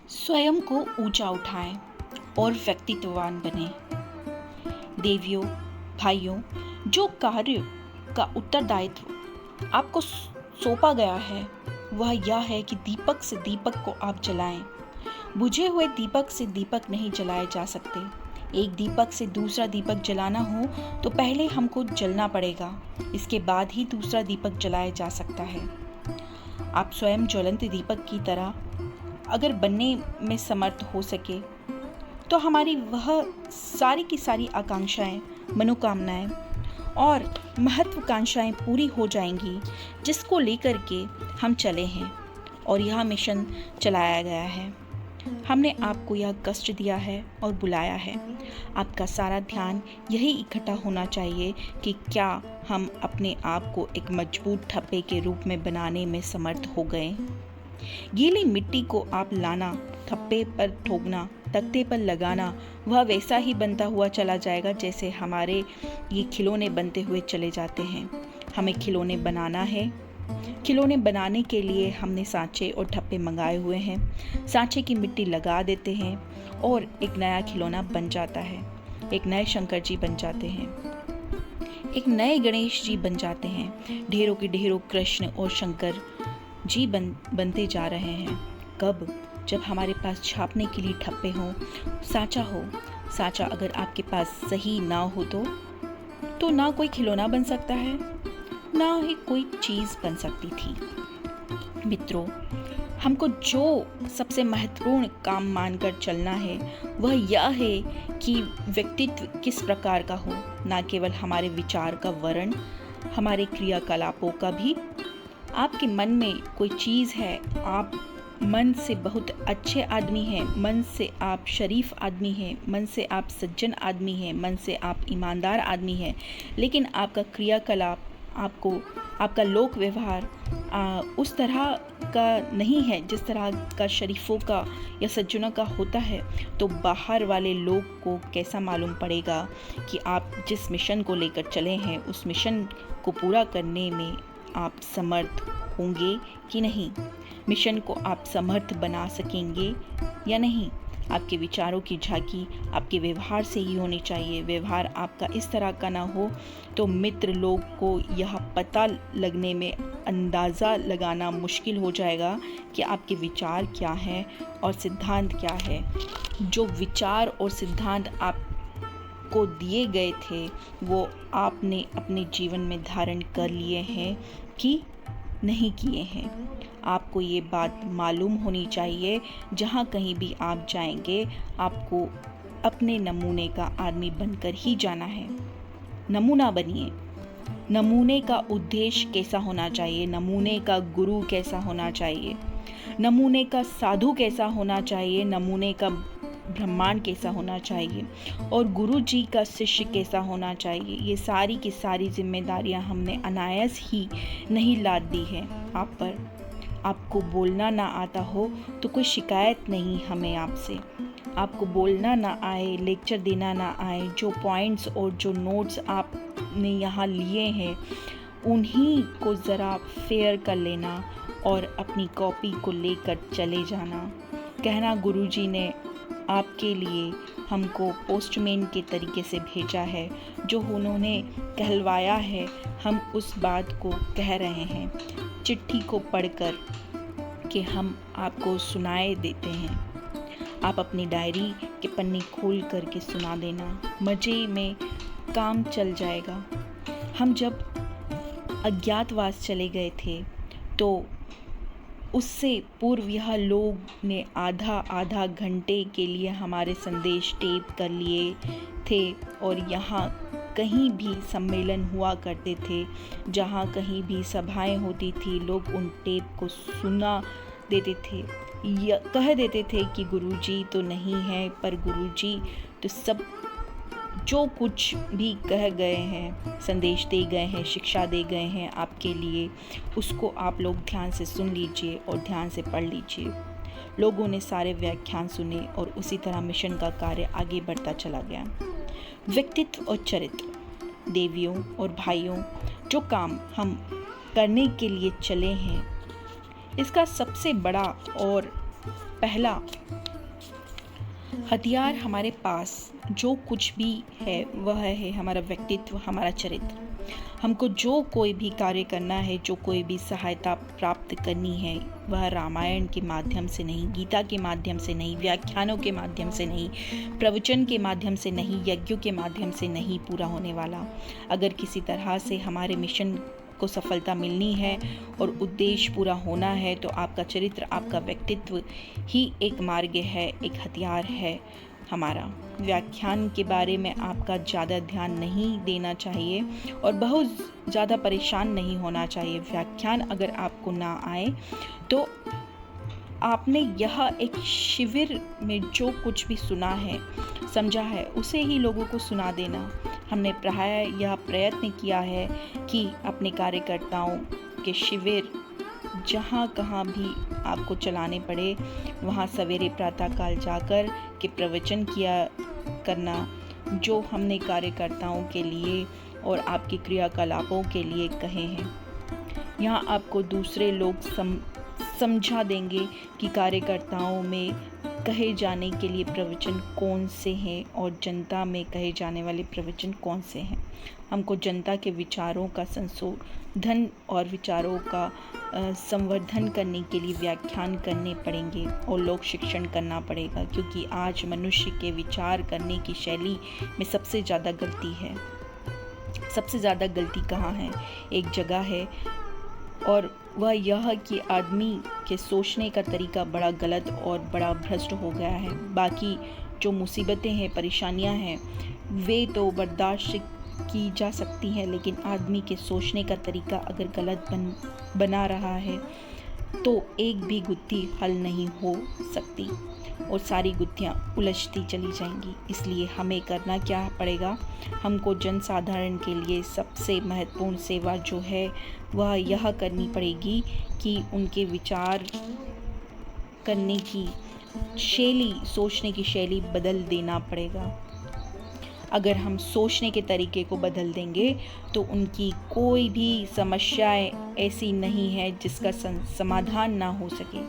स्वयं को ऊंचा उठाएं और व्यक्तित्ववान बने। देवियों, भाइयों, जो कार्य का उत्तरदायित्व आपको सौंपा गया है वह यह है कि दीपक से दीपक को आप जलाएं। बुझे हुए दीपक से दीपक नहीं जलाए जा सकते। एक दीपक से दूसरा दीपक जलाना हो तो पहले हमको जलना पड़ेगा, इसके बाद ही दूसरा दीपक जलाया जा सकता है। आप स्वयं ज्वलंत दीपक की तरह अगर बनने में समर्थ हो सके तो हमारी वह सारी की सारी आकांक्षाएं, मनोकामनाएं और महत्वाकांक्षाएं पूरी हो जाएंगी जिसको लेकर के हम चले हैं और यह मिशन चलाया गया है। हमने आपको यह कष्ट दिया है और बुलाया है। आपका सारा ध्यान यही इकट्ठा होना चाहिए कि क्या हम अपने आप को एक मजबूत ठप्पे के रूप में बनाने में समर्थ हो गए। गीली मिट्टी को आप लाना, ठप्पे पर ठोकना, तख्ते पर लगाना, वह वैसा ही बनता हुआ चला जाएगा जैसे हमारे ये खिलौने बनते हुए चले जाते हैं। हमें खिलौने बनाना है। खिलौने बनाने के लिए हमने सांचे और ठप्पे मंगाए हुए हैं। सांचे की मिट्टी लगा देते हैं और एक नया खिलौना बन जाता है। एक नए शंकर जी बन जाते हैं, एक नए गणेश जी बन जाते हैं। ढेरों के ढेरों कृष्ण और शंकर जी बनते जा रहे हैं। कब? जब हमारे पास छापने के लिए ठप्पे हों, सांचा हो। सांचा अगर आपके पास सही ना हो तो ना कोई खिलौना बन सकता है, ना ही कोई चीज़ बन सकती थी। मित्रों, हमको जो सबसे महत्वपूर्ण काम मानकर चलना है वह यह है कि व्यक्तित्व किस प्रकार का हो, ना केवल हमारे विचार का वर्ण, हमारे क्रियाकलापों का भी। आपके मन में कोई चीज़ है, आप मन से बहुत अच्छे आदमी हैं, मन से आप शरीफ आदमी हैं, मन से आप सज्जन आदमी हैं, मन से आप ईमानदार आदमी हैं, लेकिन आपका क्रियाकलाप, आपका लोक व्यवहार उस तरह का नहीं है जिस तरह का शरीफों का या सज्जनों का होता है, तो बाहर वाले लोग को कैसा मालूम पड़ेगा कि आप जिस मिशन को लेकर चले हैं उस मिशन को पूरा करने में आप समर्थ होंगे कि नहीं, मिशन को आप समर्थ बना सकेंगे या नहीं। आपके विचारों की झांकी आपके व्यवहार से ही होनी चाहिए। व्यवहार आपका इस तरह का ना हो तो मित्र लोग को यह पता लगने में अंदाज़ा लगाना मुश्किल हो जाएगा कि आपके विचार क्या हैं और सिद्धांत क्या है। जो विचार और सिद्धांत आपको दिए गए थे वो आपने अपने जीवन में धारण कर लिए हैं कि नहीं किए हैं। आपको ये बात मालूम होनी चाहिए। जहाँ कहीं भी आप जाएंगे आपको अपने नमूने का आदमी बनकर ही जाना है। नमूना बनिए। नमूने का उद्देश्य कैसा होना चाहिए, नमूने का गुरु कैसा होना चाहिए, नमूने का साधु कैसा होना चाहिए, नमूने का ब्रह्मांड कैसा होना चाहिए और गुरु जी का शिष्य कैसा होना चाहिए। ये सारी की सारी जिम्मेदारियां हमने अनायास ही नहीं लाद दी है आप पर। आपको बोलना ना आता हो तो कोई शिकायत नहीं हमें आपसे। आपको बोलना ना आए, लेक्चर देना ना आए, जो पॉइंट्स और जो नोट्स आपने यहाँ लिए हैं उन्हीं को ज़रा फेयर कर लेना और अपनी कॉपी को लेकर चले जाना। कहना गुरुजी ने आपके लिए हमको पोस्टमैन के तरीके से भेजा है, जो उन्होंने कहलवाया है हम उस बात को कह रहे हैं। चिट्ठी को पढ़कर कि हम आपको सुनाए देते हैं। आप अपनी डायरी के पन्ने खोल करके सुना देना, मज़े में काम चल जाएगा। हम जब अज्ञातवास चले गए थे तो उससे पूर्व यह लोग ने आधा घंटे के लिए हमारे संदेश टेप कर लिए थे और यहाँ कहीं भी सम्मेलन हुआ करते थे, जहाँ कहीं भी सभाएं होती थी, लोग उन टेप को सुना देते थे या कह देते थे कि गुरुजी तो नहीं है, पर गुरुजी तो सब जो कुछ भी कह गए हैं, संदेश दे गए हैं, शिक्षा दे गए हैं आपके लिए, उसको आप लोग ध्यान से सुन लीजिए और ध्यान से पढ़ लीजिए। लोगों ने सारे व्याख्यान सुने और उसी तरह मिशन का कार्य आगे बढ़ता चला गया। व्यक्तित्व और चरित्र। देवियों और भाइयों, जो काम हम करने के लिए चले हैं इसका सबसे बड़ा और पहला हथियार हमारे पास जो कुछ भी है वह है हमारा व्यक्तित्व, हमारा चरित्र। हमको जो कोई भी कार्य करना है, जो कोई भी सहायता प्राप्त करनी है, वह रामायण के माध्यम से नहीं, गीता के माध्यम से नहीं, व्याख्यानों के माध्यम से नहीं, प्रवचन के माध्यम से नहीं, यज्ञों के माध्यम से नहीं पूरा होने वाला। अगर किसी तरह से हमारे मिशन को सफलता मिलनी है और उद्देश्य पूरा होना है तो आपका चरित्र, आपका व्यक्तित्व ही एक मार्ग है, एक हथियार है हमारा। व्याख्यान के बारे में आपका ज़्यादा ध्यान नहीं देना चाहिए और बहुत ज़्यादा परेशान नहीं होना चाहिए। व्याख्यान अगर आपको ना आए तो आपने यह एक शिविर में जो कुछ भी सुना है, समझा है, उसे ही लोगों को सुना देना। हमने प्राय यह प्रयत्न किया है कि अपने कार्यकर्ताओं के शिविर जहाँ कहाँ भी आपको चलाने पड़े वहाँ सवेरे प्रातःकाल जाकर के प्रवचन किया करना, जो हमने कार्यकर्ताओं के लिए और आपके क्रियाकलापों के लिए कहे हैं। यहाँ आपको दूसरे लोग समझा देंगे कि कार्यकर्ताओं में कहे जाने के लिए प्रवचन कौन से हैं और जनता में कहे जाने वाले प्रवचन कौन से हैं। हमको जनता के विचारों का संशोधन और विचारों का संवर्धन करने के लिए व्याख्यान करने पड़ेंगे और लोक शिक्षण करना पड़ेगा, क्योंकि आज मनुष्य के विचार करने की शैली में सबसे ज़्यादा गलती है। सबसे ज़्यादा गलती कहाँ है? एक जगह है और वह यह कि आदमी के सोचने का तरीका बड़ा गलत और बड़ा भ्रष्ट हो गया है। बाकी जो मुसीबतें हैं, परेशानियां हैं, वे तो बर्दाश्त की जा सकती हैं, लेकिन आदमी के सोचने का तरीका अगर गलत बना रहा है तो एक भी गुत्थी हल नहीं हो सकती और सारी गुत्थियाँ उलझती चली जाएंगी। इसलिए हमें करना क्या पड़ेगा? हमको जनसाधारण के लिए सबसे महत्वपूर्ण सेवा जो है वह यह करनी पड़ेगी कि उनके विचार करने की शैली, सोचने की शैली बदल देना पड़ेगा। अगर हम सोचने के तरीके को बदल देंगे तो उनकी कोई भी समस्याएं ऐसी नहीं है जिसका समाधान ना हो सके।